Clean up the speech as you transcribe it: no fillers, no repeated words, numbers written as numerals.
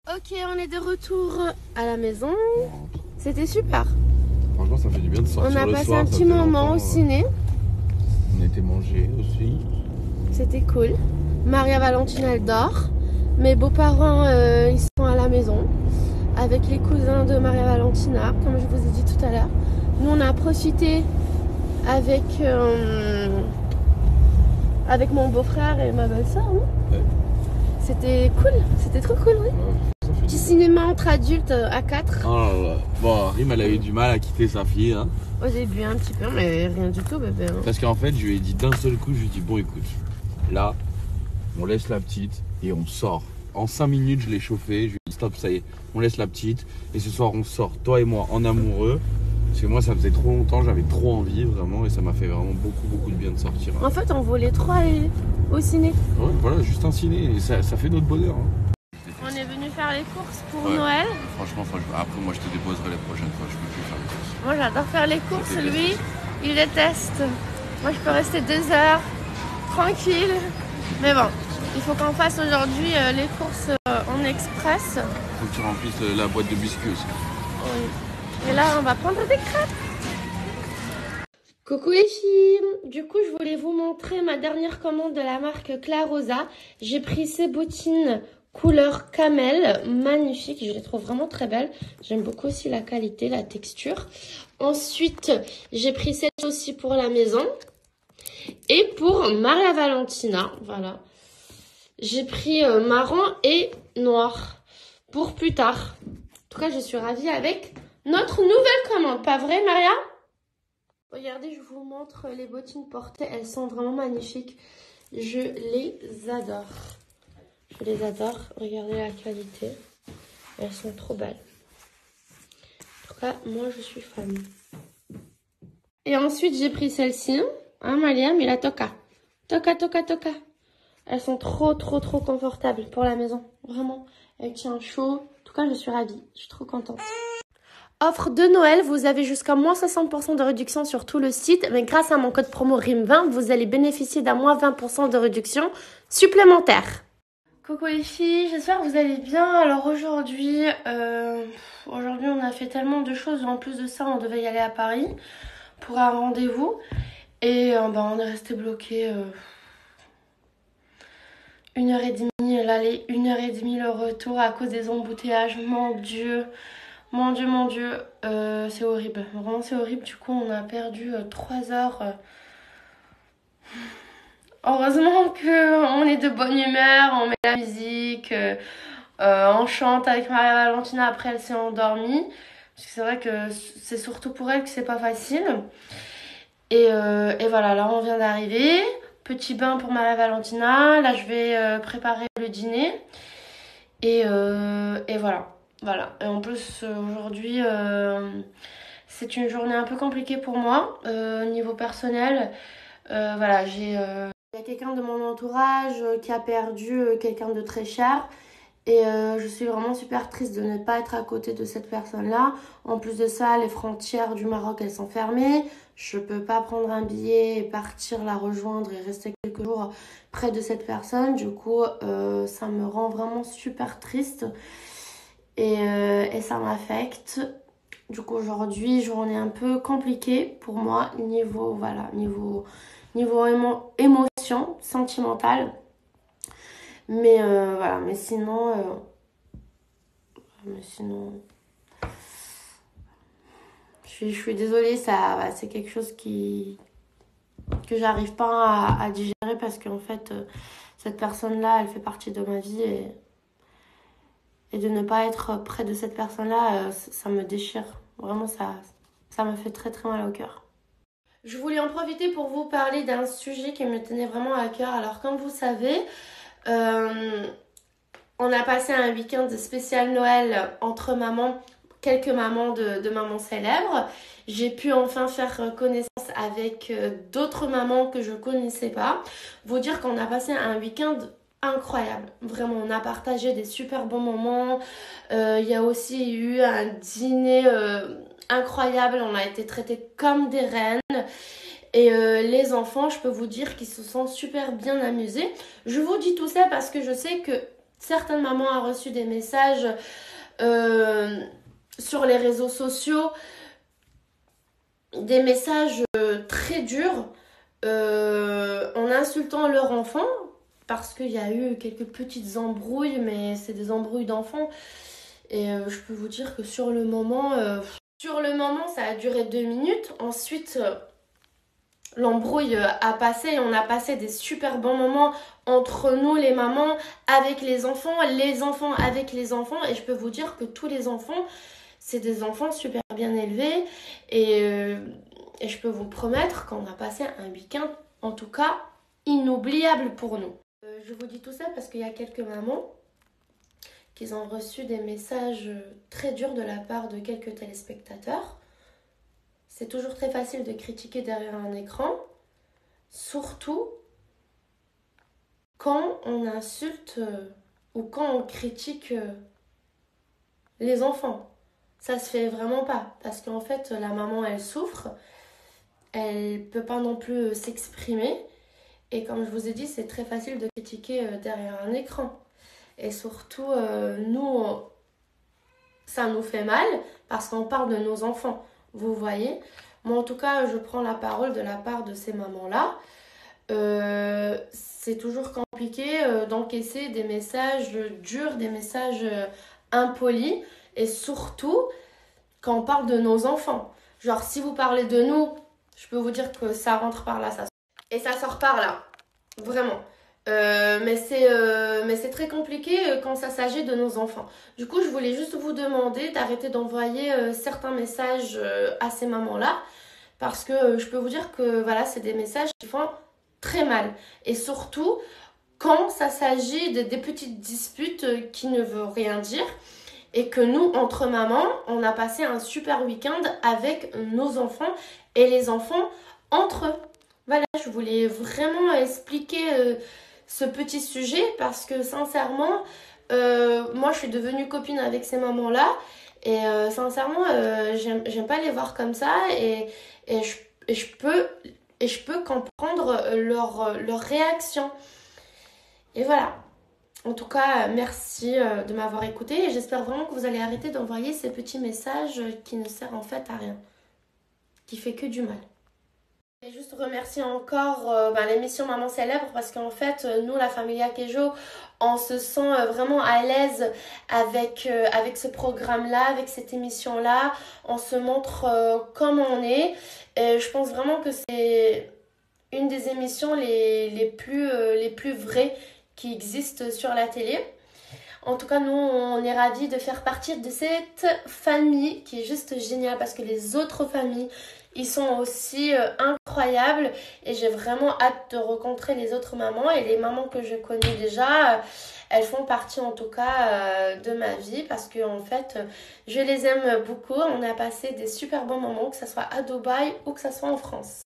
Ok, on est de retour à la maison. C'était super. Franchement, ça fait du bien de sortir On a le passé soir, un ça petit faisait moment longtemps, au ciné. On a été manger aussi. C'était cool. Maria Valentina, elle dort. Mes beaux-parents, ils sont à la maison avec les cousins de Maria Valentina, comme je vous ai dit tout à l'heure. Nous, on a profité avec mon beau-frère et ma belle-sœur. Hein. Ouais. C'était cool. C'était trop cool, oui. Ouais, ça fait Petit du bien. cinéma entre adultes à 4. Oh là là. Bon, Rim, elle a eu du mal à quitter sa fille. Hein, Au début, un petit peu, mais rien du tout, bébé. Hein. parce qu'en fait, je lui ai dit d'un seul coup, je lui ai dit, bon, écoute, là, on laisse la petite et on sort. En 5 minutes, je l'ai chauffé. Je lui ai dit, stop, ça y est, on laisse la petite. Et ce soir, on sort, toi et moi, en amoureux. Parce que moi, ça faisait trop longtemps, j'avais trop envie, vraiment. Et ça m'a fait vraiment beaucoup de bien de sortir. En fait, on voulait trop aller au ciné. Ouais, voilà, juste un ciné. Et ça fait notre bonheur. Hein. On est venu faire les courses pour Ouais. Noël. Franchement, après, moi, je te déposerai les prochaines fois. Je peux plus faire les courses. Moi, j'adore faire les courses. Je déteste Lui, ça. il déteste. Moi, je peux rester 2 heures tranquille. Mais bon, il faut qu'on fasse aujourd'hui les courses en express. Faut que tu remplisses la boîte de biscuits aussi. Oui. Et là, on va prendre des crêpes. Coucou les filles. Du coup, je voulais vous montrer ma dernière commande de la marque Clarosa. J'ai pris ces bottines couleur camel, magnifiques, je les trouve vraiment très belles. J'aime beaucoup aussi la qualité, la texture. Ensuite, j'ai pris cette aussi pour la maison. Et pour Maria Valentina, voilà. J'ai pris marron et noir pour plus tard. En tout cas, je suis ravie avec notre nouvelle commande. Pas vrai, Maria? Regardez, je vous montre les bottines portées. Elles sont vraiment magnifiques. Je les adore. Je les adore. Regardez la qualité. Elles sont trop belles. En tout cas, moi, je suis fan. Et ensuite, j'ai pris celle-ci. Hein, Malia, mais la Toka. Toka. Elles sont trop confortables pour la maison. Vraiment. Elles tiennent chaud. En tout cas, je suis ravie. Je suis trop contente. Offre de Noël, vous avez jusqu'à moins 60% de réduction sur tout le site. Mais grâce à mon code promo RIM20, vous allez bénéficier d'un moins 20% de réduction supplémentaire. Coucou les filles, j'espère que vous allez bien. Alors aujourd'hui, on a fait tellement de choses. En plus de ça, on devait y aller à Paris pour un rendez-vous. Et on est resté bloqué 1h30 l'aller, 1h30 le retour à cause des embouteillages. Mon Dieu, c'est horrible. Vraiment, c'est horrible. Du coup, on a perdu 3 heures. Heureusement qu'on est de bonne humeur, on met la musique, on chante avec Maria Valentina. Après, elle s'est endormie. Parce que c'est vrai que c'est surtout pour elle que c'est pas facile. Et voilà, là, on vient d'arriver. Petit bain pour Maria Valentina. Là, je vais préparer le dîner. Et voilà. Voilà. Et en plus, aujourd'hui, c'est une journée un peu compliquée pour moi, au niveau personnel. Voilà, il y a quelqu'un de mon entourage qui a perdu quelqu'un de très cher. Et je suis vraiment super triste de ne pas être à côté de cette personne-là. En plus de ça, les frontières du Maroc, elles sont fermées. Je peux pas prendre un billet et partir la rejoindre et rester quelques jours près de cette personne. Du coup, ça me rend vraiment super triste. Et ça m'affecte. Du coup, aujourd'hui, journée un peu compliquée pour moi. Niveau émotion sentimentale. Mais voilà, mais sinon, je suis désolée, c'est quelque chose que j'arrive pas à digérer parce qu'en fait, cette personne-là, elle fait partie de ma vie et de ne pas être près de cette personne-là, ça me déchire. Vraiment, ça me fait très mal au cœur. Je voulais en profiter pour vous parler d'un sujet qui me tenait vraiment à cœur. Alors, comme vous savez, on a passé un week-end spécial Noël entre quelques mamans de mamans célèbres. J'ai pu enfin faire connaissance avec d'autres mamans que je connaissais pas. Vous dire qu'on a passé un week-end incroyable. Vraiment, on a partagé des super bons moments. Il y a aussi eu un dîner incroyable. On a été traités comme des reines. Et les enfants, je peux vous dire qu'ils se sont super bien amusés. Je vous dis tout ça parce que je sais que certaines mamans ont reçu des messages sur les réseaux sociaux, des messages très durs en insultant leur enfant, parce qu'il y a eu quelques petites embrouilles, mais c'est des embrouilles d'enfants. Et je peux vous dire que sur le moment, ça a duré 2 minutes. Ensuite, l'embrouille a passé et on a passé des super bons moments entre nous, les mamans, avec les enfants avec les enfants. Et je peux vous dire que tous les enfants, c'est des enfants super bien élevés. Et je peux vous promettre qu'on a passé un week-end, en tout cas, inoubliable pour nous. Je vous dis tout ça parce qu'il y a quelques mamans qui ont reçu des messages très durs de la part de quelques téléspectateurs. C'est toujours très facile de critiquer derrière un écran, surtout quand on insulte ou quand on critique les enfants. Ça se fait vraiment pas, parce qu'en fait la maman elle souffre, elle peut pas non plus s'exprimer, et comme je vous ai dit, c'est très facile de critiquer derrière un écran. Et surtout, nous, ça nous fait mal parce qu'on parle de nos enfants, vous voyez. Moi, en tout cas, je prends la parole de la part de ces mamans-là. C'est toujours compliqué d'encaisser des messages durs, des messages impolis. Et surtout, quand on parle de nos enfants. Genre, si vous parlez de nous, je peux vous dire que ça rentre par là, ça sort. Et ça sort par là. Vraiment. Mais c'est très compliqué quand ça s'agit de nos enfants. Du coup, je voulais juste vous demander d'arrêter d'envoyer certains messages à ces mamans-là. Parce que je peux vous dire que voilà, c'est des messages qui font très mal. Et surtout, quand ça s'agit des petites disputes qui ne veulent rien dire. Et que nous, entre mamans, on a passé un super week-end avec nos enfants et les enfants entre eux. Voilà, je voulais vraiment expliquer ce petit sujet parce que sincèrement, moi je suis devenue copine avec ces mamans-là et sincèrement, j'aime pas les voir comme ça et je peux comprendre leur réaction. Et voilà. En tout cas, merci de m'avoir écouté et j'espère vraiment que vous allez arrêter d'envoyer ces petits messages qui ne servent en fait à rien, qui fait que du mal. Je vais juste remercier encore l'émission Maman Célèbre parce qu'en fait, nous, la famille Akejo, on se sent vraiment à l'aise avec ce programme-là, avec cette émission-là. On se montre comme on est. Et je pense vraiment que c'est une des émissions les plus vraies qui existent sur la télé. En tout cas, nous, on est ravis de faire partie de cette famille qui est juste géniale parce que les autres familles, ils sont aussi incroyables et j'ai vraiment hâte de rencontrer les autres mamans et les mamans que je connais déjà, elles font partie en tout cas de ma vie parce que en fait, je les aime beaucoup. On a passé des super bons moments, que ce soit à Dubaï ou que ce soit en France.